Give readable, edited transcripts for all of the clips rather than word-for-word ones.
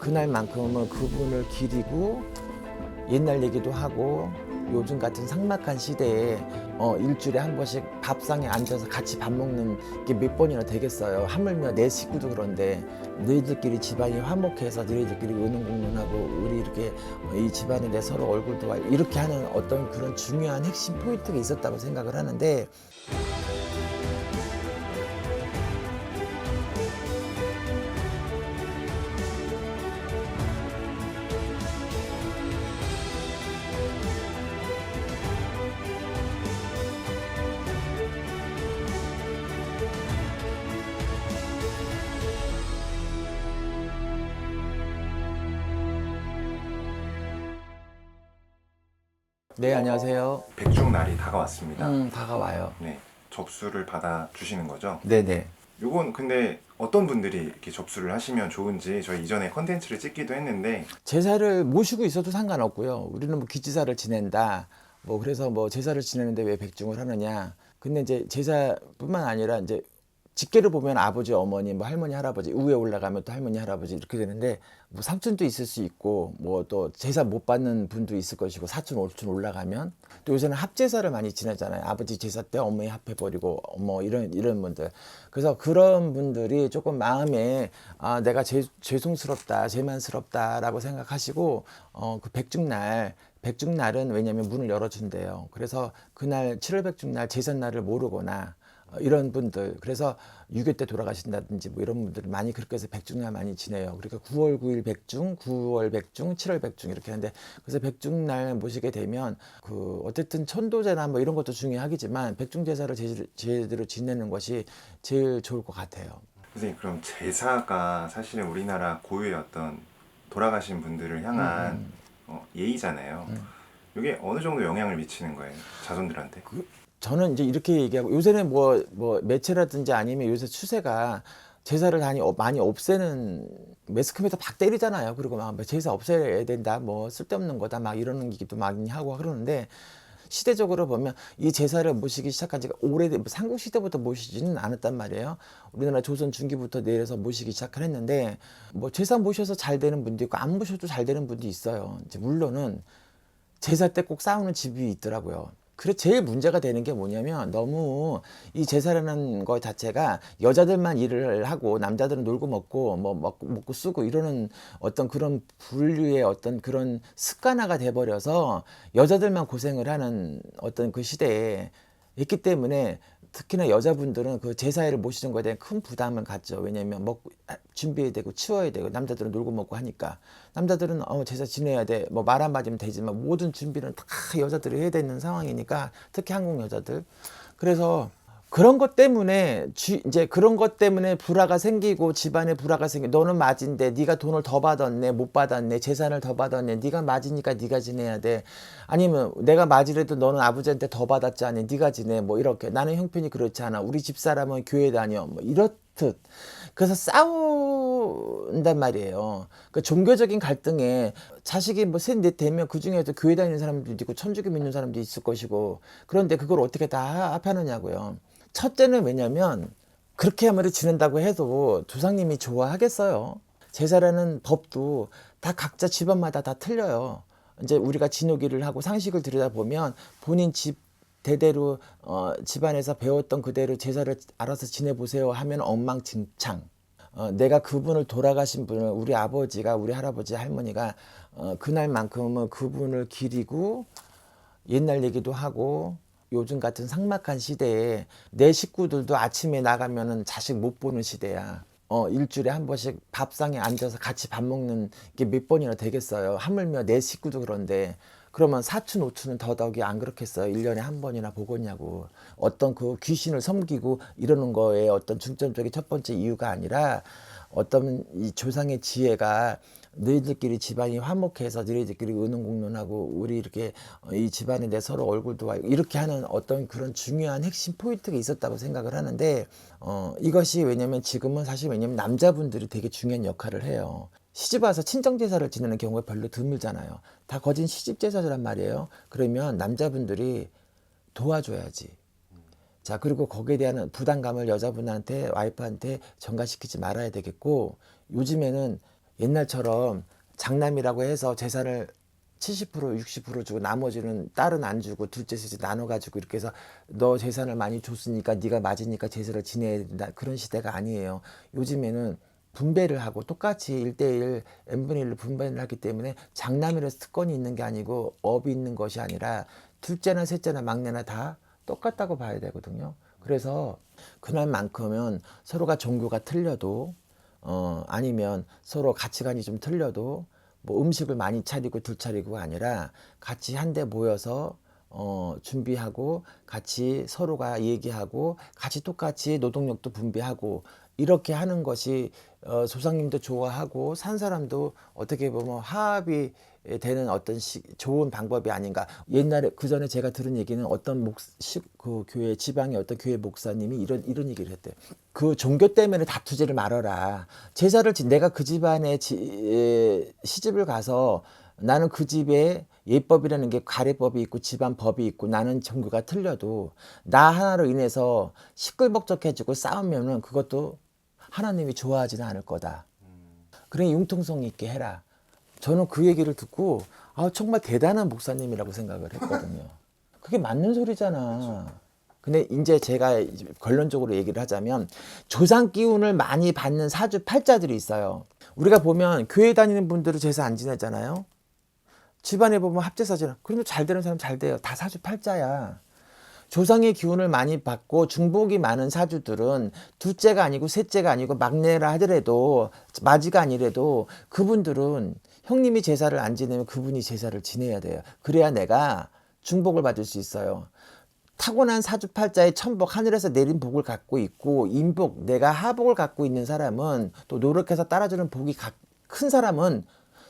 그날만큼은 그분을 기리고 옛날 얘기도 하고 요즘 같은 삭막한 시대에 일주일에 한 번씩 밥상에 앉아서 같이 밥 먹는 게 몇 번이나 되겠어요. 하물며 내 식구도 그런데 너희들끼리 집안이 화목해서 너희들끼리 의논공론하고 우리 이렇게 이 집안에 내 서로 얼굴도 와 이렇게 하는 어떤 그런 중요한 핵심 포인트가 있었다고 생각을 하는데 네, 안녕하세요. 백중날이 다가왔습니다. 다가와요. 네, 접수를 받아 주시는 거죠? 네네. 요건 근데 어떤 분들이 이렇게 접수를 하시면 좋은지 저희 이전에 컨텐츠를 찍기도 했는데 제사를 모시고 있어도 상관없고요. 우리는 뭐 기지사를 지낸다. 뭐 그래서 뭐 제사를 지내는데 왜 백중을 하느냐. 근데 이제 제사뿐만 아니라 이제 직계를 보면 아버지, 어머니, 뭐 할머니, 할아버지, 위에 올라가면 또 할머니, 할아버지 이렇게 되는데 뭐 삼촌도 있을 수 있고 뭐 또 제사 못 받는 분도 있을 것이고 사촌, 오촌 올라가면 또 요새는 합제사를 많이 지내잖아요. 아버지 제사 때 어머니 합해버리고 뭐 이런 분들. 그래서 그런 분들이 조금 마음에 아 내가 죄송스럽다, 죄만스럽다라고 생각하시고 그 백중날은 왜냐하면 문을 열어준대요. 그래서 그날 7월 백중날 제삿날을 모르거나 이런 분들 그래서 6.25 때 돌아가신다든지 뭐 이런 분들이 많이 그렇게 해서 백중날 많이 지내요. 그러니까 9월 9일 백중, 9월 백중, 7월 백중 이렇게 하는데 그래서 백중날 모시게 되면 그 어쨌든 천도제나 뭐 이런 것도 중요하겠지만 백중제사를 제대로 지내는 것이 제일 좋을 것 같아요. 선생님 그럼 제사가 사실은 우리나라 고유의 어떤 돌아가신 분들을 향한 예의잖아요. 이게 어느 정도 영향을 미치는 거예요? 자손들한테? 저는 이제 이렇게 얘기하고 요새는 뭐 매체라든지 아니면 요새 추세가 제사를 많이 없애는 매스컴에서 박 때리잖아요. 그리고 막 제사 없애야 된다, 뭐 쓸데없는 거다, 막 이러는 얘기도 많이 하고 그러는데 시대적으로 보면 이 제사를 모시기 시작한 지가 오래된 삼국 시대부터 모시지는 않았단 말이에요. 우리나라 조선 중기부터 내려서 모시기 시작을 했는데 뭐 제사 모셔서 잘 되는 분도 있고 안 모셔도 잘 되는 분도 있어요. 이제 물론은 제사 때 꼭 싸우는 집이 있더라고요. 그래 제일 문제가 되는 게 뭐냐면 너무 이 제사라는 거 자체가 여자들만 일을 하고 남자들은 놀고 먹고 뭐 먹고 쓰고 이러는 어떤 그런 분류의 어떤 그런 습관화가 돼버려서 여자들만 고생을 하는 어떤 그 시대에 있기 때문에 특히나 여자분들은 그 제사회를 모시는 거에 대한 큰 부담을 갖죠. 왜냐하면 먹고 준비해야 되고 치워야 되고 남자들은 놀고 먹고 하니까 남자들은 제사 지내야 돼. 뭐 말 한마디면 되지만 모든 준비는 다 여자들이 해야 되는 상황이니까 특히 한국 여자들. 그래서 그런 것 때문에 이제 그런 것 때문에 불화가 생기고 집안에 불화가 생기고 너는 맞인데 네가 돈을 더 받았네 못 받았네 재산을 더 받았네 네가 맞으니까 네가 지내야 돼 아니면 내가 맞으래도 너는 아버지한테 더 받았지 않니 네가 지내 뭐 이렇게 나는 형편이 그렇지 않아 우리 집사람은 교회 다녀 뭐 이렇듯 그래서 싸운단 말이에요. 그 종교적인 갈등에 자식이 뭐 셋 넷 되면 그 중에도 교회 다니는 사람도 있고 천주교 믿는 사람도 있을 것이고 그런데 그걸 어떻게 다 합하느냐고요. 첫째는 왜냐면 그렇게 아무리 지낸다고 해도 조상님이 좋아하겠어요. 제사라는 법도 다 각자 집안마다 다 틀려요. 이제 우리가 진호기를 하고 상식을 들여다보면 본인 집 대대로 집안에서 배웠던 그대로 제사를 알아서 지내보세요 하면 엉망진창. 내가 그분을 돌아가신 분을 우리 아버지가 우리 할아버지 할머니가 그날만큼은 그분을 기리고 옛날 얘기도 하고 요즘 같은 삭막한 시대에 내 식구들도 아침에 나가면은 자식 못 보는 시대야. 일주일에 한 번씩 밥상에 앉아서 같이 밥 먹는 게 몇 번이나 되겠어요. 하물며 내 식구도 그런데 그러면 사촌 오촌은 더더욱이 안 그렇겠어요. 1년에 한 번이나 보겠냐고. 어떤 그 귀신을 섬기고 이러는 거에 어떤 중점적인 첫 번째 이유가 아니라 어떤 이 조상의 지혜가 너희들끼리 집안이 화목해서 너희들끼리 의논공론하고 우리 이렇게 이 집안에 내 서로 얼굴도 와 이렇게 하는 어떤 그런 중요한 핵심 포인트가 있었다고 생각을 하는데 이것이 왜냐면 지금은 사실 왜냐면 남자분들이 되게 중요한 역할을 해요. 시집 와서 친정제사를 지내는 경우가 별로 드물잖아요. 다 거진 시집제사란 말이에요. 그러면 남자분들이 도와줘야지. 자, 그리고 거기에 대한 부담감을 여자분한테, 와이프한테 전가시키지 말아야 되겠고, 요즘에는 옛날처럼 장남이라고 해서 재산을 70% 60% 주고 나머지는 딸은 안 주고 둘째 셋째 나눠 가지고 이렇게 해서 너 재산을 많이 줬으니까 네가 맞으니까 제사를 지내야 된다 그런 시대가 아니에요. 요즘에는 분배를 하고 똑같이 1대1 n분의 1로 분배를 하기 때문에 장남이라서 특권이 있는 게 아니고 업이 있는 것이 아니라 둘째나 셋째나 막내나 다 똑같다고 봐야 되거든요. 그래서 그날만큼은 서로가 종교가 틀려도 아니면 서로 가치관이 좀 틀려도 뭐 음식을 많이 차리고 둘 차리고가 아니라 같이 한데 모여서 준비하고 같이 서로가 얘기하고 같이 똑같이 노동력도 분배하고 이렇게 하는 것이 조상님도 좋아하고 산 사람도 어떻게 보면 화합이 되는 어떤 좋은 방법이 아닌가. 옛날에 그 전에 제가 들은 얘기는 어떤 그 교회 지방의 어떤 교회 목사님이 이런 얘기를 했대요. 그 종교 때문에 다투지를 말아라. 제사를 내가 그 집안에 시집을 가서 나는 그 집에 예법이라는 게 가래법이 있고 집안 법이 있고 나는 종교가 틀려도 나 하나로 인해서 시끌벅적해지고 싸우면은 그것도 하나님이 좋아하지는 않을 거다. 그래 융통성 있게 해라. 저는 그 얘기를 듣고 정말 대단한 목사님이라고 생각을 했거든요. 그게 맞는 소리잖아. 근데 이제 제가 결론적으로 얘기를 하자면 조상 기운을 많이 받는 사주팔자들이 있어요. 우리가 보면 교회 다니는 분들은 제사 안 지내잖아요. 집안에 보면 합제사잖아. 그런데 잘 되는 사람 잘 돼요. 다 사주팔자야. 조상의 기운을 많이 받고 중복이 많은 사주들은 둘째가 아니고 셋째가 아니고 막내라 하더라도 맞이가 아니래도 그분들은 형님이 제사를 안 지내면 그분이 제사를 지내야 돼요. 그래야 내가 중복을 받을 수 있어요. 타고난 사주팔자의 천복 하늘에서 내린 복을 갖고 있고 인복 내가 하복을 갖고 있는 사람은 또 노력해서 따라주는 복이 큰 사람은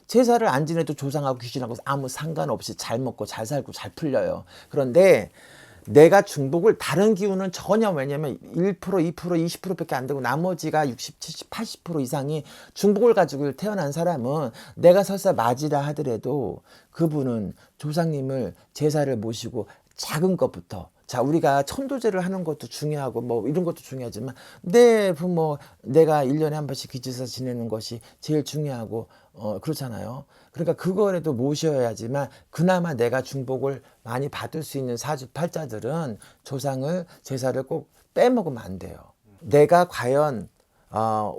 제사를 안 지내도 조상하고 귀신하고 아무 상관없이 잘 먹고 잘 살고 잘 풀려요. 그런데 내가 중복을 다른 기운은 전혀 왜냐면 1% 2% 20%밖에 안 되고 나머지가 60, 70, 80% 이상이 중복을 가지고 태어난 사람은 내가 설사 맞이라 하더라도 그분은 조상님을 제사를 모시고 작은 것부터 자 우리가 천도제를 하는 것도 중요하고 뭐 이런 것도 중요하지만 내 부모 내가 1년에 한 번씩 기지사 지내는 것이 제일 중요하고 그렇잖아요. 그러니까 그거라도 모셔야지만 그나마 내가 중복을 많이 받을 수 있는 사주팔자들은 조상을 제사를 꼭 빼먹으면 안 돼요. 내가 과연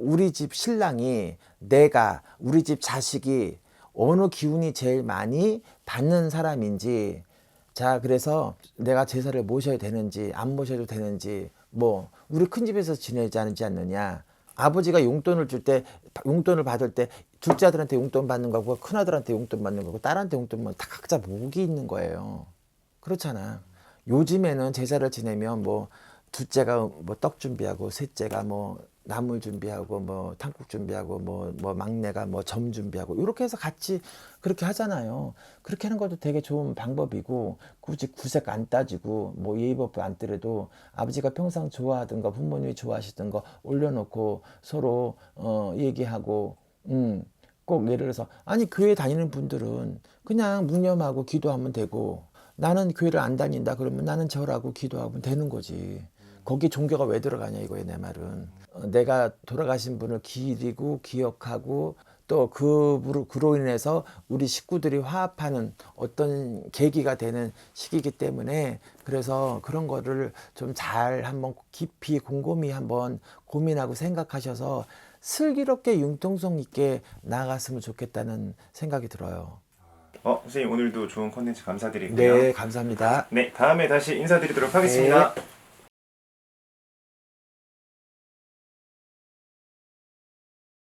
우리 집 신랑이 내가 우리 집 자식이 어느 기운이 제일 많이 받는 사람인지 자 그래서 내가 제사를 모셔야 되는지 안 모셔도 되는지 뭐 우리 큰 집에서 지내지 않느냐 아버지가 용돈을 줄 때 용돈을 받을 때 둘째 아들한테 용돈 받는 거고 큰 아들한테 용돈 받는 거고 딸한테 용돈 받는 다 각자 목이 있는 거예요. 그렇잖아. 요즘에는 제사를 지내면 뭐 둘째가 뭐 떡 준비하고 셋째가 뭐 나물 준비하고 뭐 탕국 준비하고 뭐 막내가 뭐 점 준비하고 이렇게 해서 같이 그렇게 하잖아요. 그렇게 하는 것도 되게 좋은 방법이고 굳이 구색 안 따지고 뭐 예의법 안 뜨려도 아버지가 평상 좋아하던 거 부모님이 좋아하시던 거 올려놓고 서로 얘기하고 꼭 예를 들어서 아니 교회 다니는 분들은 그냥 묵념하고 기도하면 되고 나는 교회를 안 다닌다 그러면 나는 절하고 기도하면 되는 거지. 거기 종교가 왜 들어가냐 이거예요 내 말은. 내가 돌아가신 분을 기리고 기억하고 또 그로 인해서 우리 식구들이 화합하는 어떤 계기가 되는 시기이기 때문에 그래서 그런 거를 좀 잘 한번 깊이 곰곰이 한번 고민하고 생각하셔서 슬기롭게 융통성 있게 나아갔으면 좋겠다는 생각이 들어요. 선생님 오늘도 좋은 콘텐츠 감사드리고요. 네, 감사합니다. 네, 다음에 다시 인사드리도록 하겠습니다. 네.